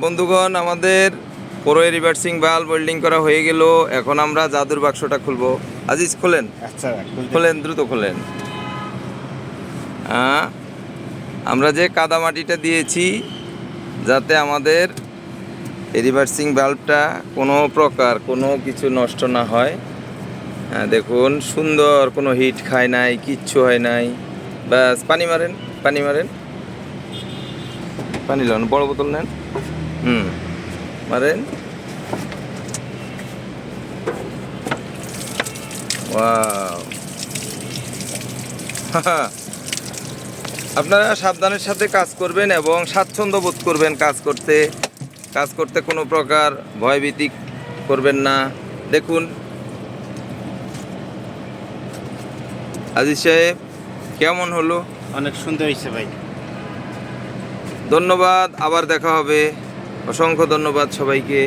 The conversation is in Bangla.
বন্ধুগণ, আমাদের পুরো রিভার্সিং ভালভ ওয়েল্ডিং করা হয়ে গেল। এখন আমরা জাদুর বাক্সটা খুলবো। আজিজ খোলেন। আচ্ছা, খোলেন, দ্রুত খোলেন। আমরা যে কাদামাটিটা দিয়েছি যাতে আমাদের রিভার্সিং ভালভটা কোনো প্রকার কোনো কিছু নষ্ট না হয়। দেখুন, সুন্দর, কোনো হিট খায় নাই, কিচ্ছু হয় নাই। ব্যাস, পানি মারেন, পানি মারেন, পানি লন, বড় বোতল নেন, মারেন। ওয়াও আপনারা সাবধানের সাথে কাজ করবেন এবং স্বাচ্ছন্দ্য বোধ করবেন কাজ করতে কোনো প্রকার ভয়ভীতি করবেন না। দেখুন আজিজ সাহেব, কেমন হলো? অনেক সুন্দর হয়েছে ভাই। ধন্যবাদ, আবার দেখা হবে। অসংখ্য ধন্যবাদ সবাইকে।